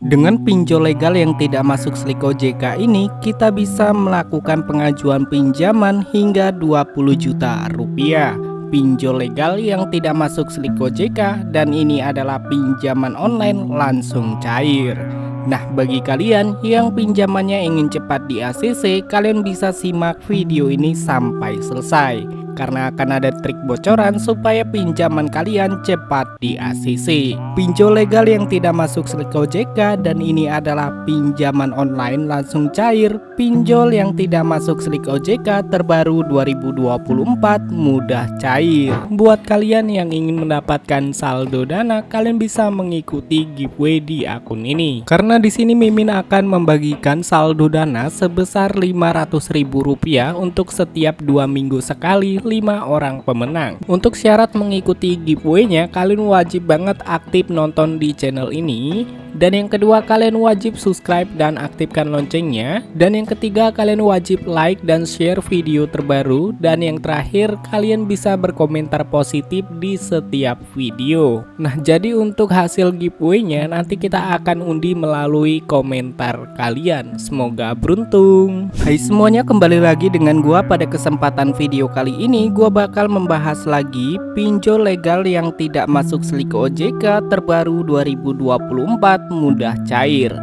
Dengan pinjol legal yang tidak masuk Slik OJK ini, kita bisa melakukan pengajuan pinjaman hingga 20 juta rupiah. Pinjol legal yang tidak masuk Slik OJK dan ini adalah pinjaman online langsung cair. Nah, bagi kalian yang pinjamannya ingin cepat di ACC, kalian bisa simak video ini sampai selesai. Karena akan ada trik bocoran supaya pinjaman kalian cepat di ACC. Pinjol legal yang tidak masuk Slik OJK dan ini adalah pinjaman online langsung cair. Pinjol yang tidak masuk Slik OJK terbaru 2024 mudah cair. Buat kalian yang ingin mendapatkan saldo dana, kalian bisa mengikuti giveaway di akun ini. Karena di sini Mimin akan membagikan saldo dana sebesar Rp500.000 untuk setiap 2 minggu sekali 5 orang pemenang. Untuk syarat mengikuti giveaway-nya, kalian wajib banget aktif nonton di channel ini. Dan yang kedua, kalian wajib subscribe dan aktifkan loncengnya. Dan yang ketiga, kalian wajib like dan share video terbaru. Dan yang terakhir, kalian bisa berkomentar positif di setiap video. Nah, jadi untuk hasil giveaway-nya nanti kita akan undi melalui komentar kalian. Semoga beruntung. Hai semuanya, kembali lagi dengan gua. Pada kesempatan video kali ini gua bakal membahas lagi pinjol legal yang tidak masuk Slik OJK terbaru 2024 mudah cair.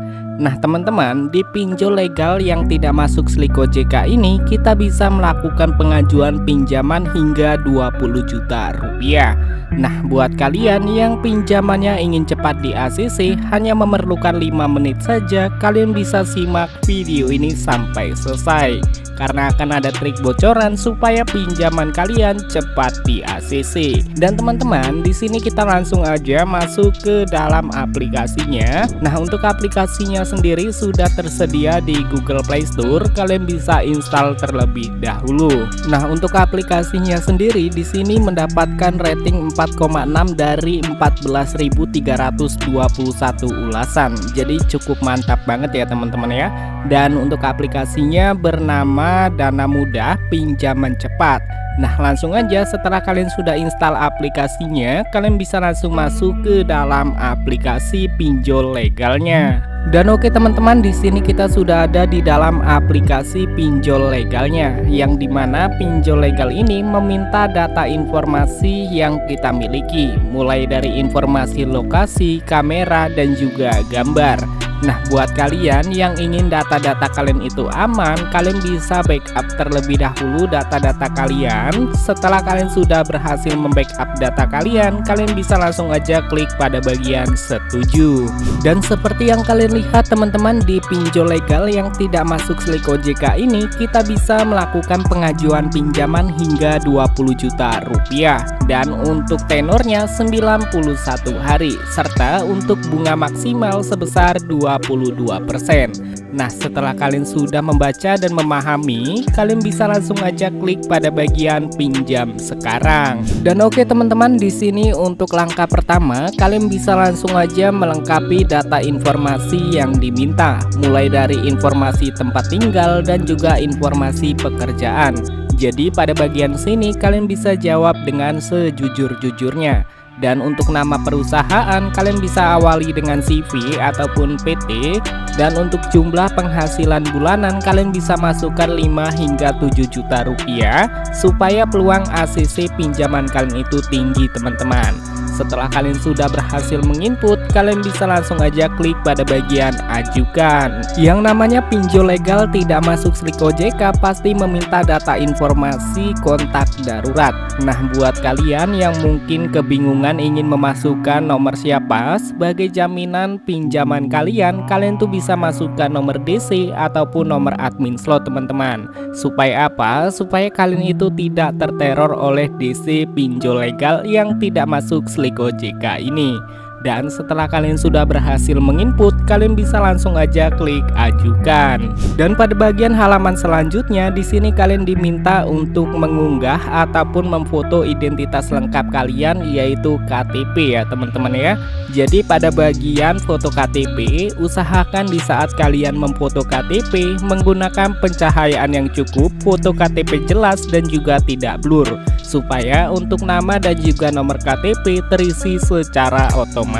Nah teman-teman, di pinjol legal yang tidak masuk Slik OJK ini kita bisa melakukan pengajuan pinjaman hingga 20 juta rupiah. Nah buat kalian yang pinjamannya ingin cepat di ACC, hanya memerlukan 5 menit saja. Kalian bisa simak video ini sampai selesai, karena akan ada trik bocoran supaya pinjaman kalian cepat di ACC. Dan teman-teman, di sini kita langsung aja masuk ke dalam aplikasinya. Nah, untuk aplikasinya sendiri sudah tersedia di Google Play Store. Kalian bisa install terlebih dahulu. Nah, untuk aplikasinya sendiri di sini mendapatkan rating 4,6 dari 14.321 ulasan. Jadi cukup mantap banget ya teman-teman ya. Dan untuk aplikasinya bernama Dana Mudah Pinjaman Cepat. Nah langsung aja setelah kalian sudah install aplikasinya, kalian bisa langsung masuk ke dalam aplikasi pinjol legalnya. Dan oke teman-teman, di sini kita sudah ada di dalam aplikasi pinjol legalnya, yang dimana pinjol legal ini meminta data informasi yang kita miliki, mulai dari informasi lokasi, kamera, dan juga gambar. Nah buat kalian yang ingin data-data kalian itu aman, kalian bisa backup terlebih dahulu data-data kalian. Setelah kalian sudah berhasil membackup data kalian, kalian bisa langsung aja klik pada bagian setuju. Dan seperti yang kalian lihat teman-teman, di pinjol legal yang tidak masuk Slik OJK ini kita bisa melakukan pengajuan pinjaman hingga 20 juta rupiah. Dan untuk tenornya 91 hari, serta untuk bunga maksimal sebesar 22%. Nah setelah kalian sudah membaca dan memahami, kalian bisa langsung aja klik pada bagian pinjam sekarang. Dan oke teman-teman, di sini untuk langkah pertama kalian bisa langsung aja melengkapi data informasi yang diminta, mulai dari informasi tempat tinggal dan juga informasi pekerjaan. Jadi pada bagian sini kalian bisa jawab dengan sejujur-jujurnya. Dan untuk nama perusahaan kalian bisa awali dengan CV ataupun PT. Dan untuk jumlah penghasilan bulanan kalian bisa masukkan 5 hingga 7 juta rupiah supaya peluang ACC pinjaman kalian itu tinggi teman-teman. Setelah kalian sudah berhasil menginput, kalian bisa langsung aja klik pada bagian ajukan. Yang namanya pinjol legal tidak masuk Slik OJK pasti meminta data informasi kontak darurat. Nah buat kalian yang mungkin kebingungan ingin memasukkan nomor siapa sebagai jaminan pinjaman kalian, kalian tuh bisa masukkan nomor DC ataupun nomor admin slot teman-teman. Supaya apa? Supaya kalian itu tidak terteror oleh DC pinjol legal yang tidak masuk Slik OJK ini. Dan setelah kalian sudah berhasil menginput, kalian bisa langsung aja klik ajukan. Dan pada bagian halaman selanjutnya di sini kalian diminta untuk mengunggah ataupun memfoto identitas lengkap kalian, yaitu KTP ya teman-teman ya. Jadi pada bagian foto KTP, usahakan di saat kalian memfoto KTP menggunakan pencahayaan yang cukup, foto KTP jelas dan juga tidak blur, supaya untuk nama dan juga nomor KTP terisi secara otomatis.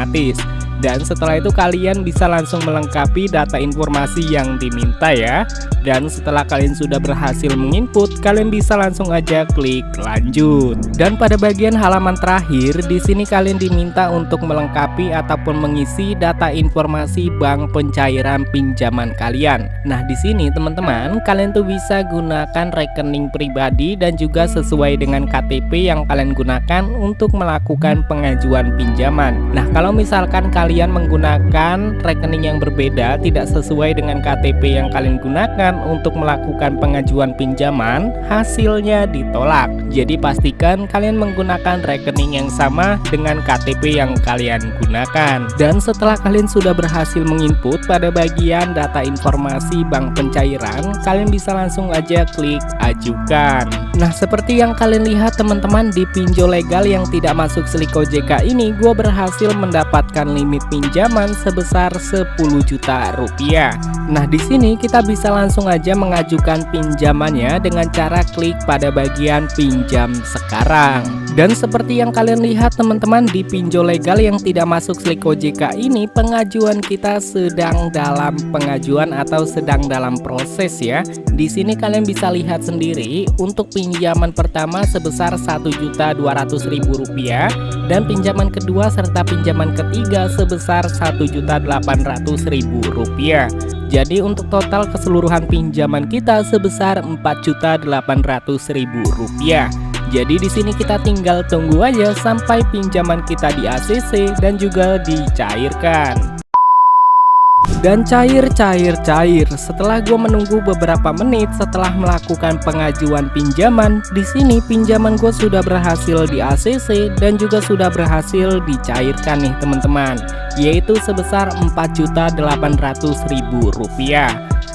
Dan setelah itu kalian bisa langsung melengkapi data informasi yang diminta ya. Dan setelah kalian sudah berhasil menginput, kalian bisa langsung aja klik lanjut. Dan pada bagian halaman terakhir, di sini kalian diminta untuk melengkapi ataupun mengisi data informasi bank pencairan pinjaman kalian. Nah, di sini teman-teman, kalian tuh bisa gunakan rekening pribadi dan juga sesuai dengan KTP yang kalian gunakan untuk melakukan pengajuan pinjaman. Nah, kalau misalkan kalian menggunakan rekening yang berbeda, tidak sesuai dengan KTP yang kalian gunakan untuk melakukan pengajuan pinjaman, hasilnya ditolak. Jadi pastikan kalian menggunakan rekening yang sama dengan KTP yang kalian gunakan. Dan setelah kalian sudah berhasil menginput pada bagian data informasi bank pencairan, kalian bisa langsung aja klik ajukan. Nah, seperti yang kalian lihat teman-teman, di pinjol legal yang tidak masuk Slik OJK ini, gue berhasil mendapatkan limit pinjaman sebesar 10 juta rupiah. Nah, di sini kita bisa langsung aja mengajukan pinjamannya dengan cara klik pada bagian pinjam sekarang. Dan seperti yang kalian lihat teman-teman, di pinjol legal yang tidak masuk Slik OJK ini, pengajuan kita sedang dalam pengajuan atau sedang dalam proses ya. Di sini kalian bisa lihat sendiri, untuk pinjaman pertama sebesar Rp1.200.000 dan pinjaman kedua serta pinjaman ketiga sebesar Rp1.800.000. Jadi untuk total keseluruhan pinjaman kita sebesar Rp4.800.000. Jadi di sini kita tinggal tunggu aja sampai pinjaman kita di ACC dan juga dicairkan. Dan cair. Setelah gue menunggu beberapa menit setelah melakukan pengajuan pinjaman, di sini pinjaman gue sudah berhasil di ACC dan juga sudah berhasil dicairkan nih teman-teman, yaitu sebesar Rp4.800.000.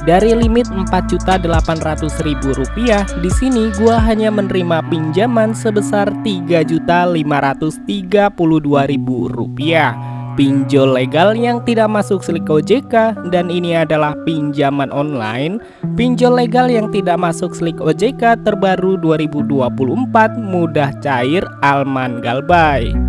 Dari limit Rp4.800.000, di sini gua hanya menerima pinjaman sebesar Rp3.532.000. Pinjol legal yang tidak masuk Slik OJK, dan ini adalah pinjaman online. Pinjol legal yang tidak masuk Slik OJK terbaru 2024, mudah cair, Alman Galbay.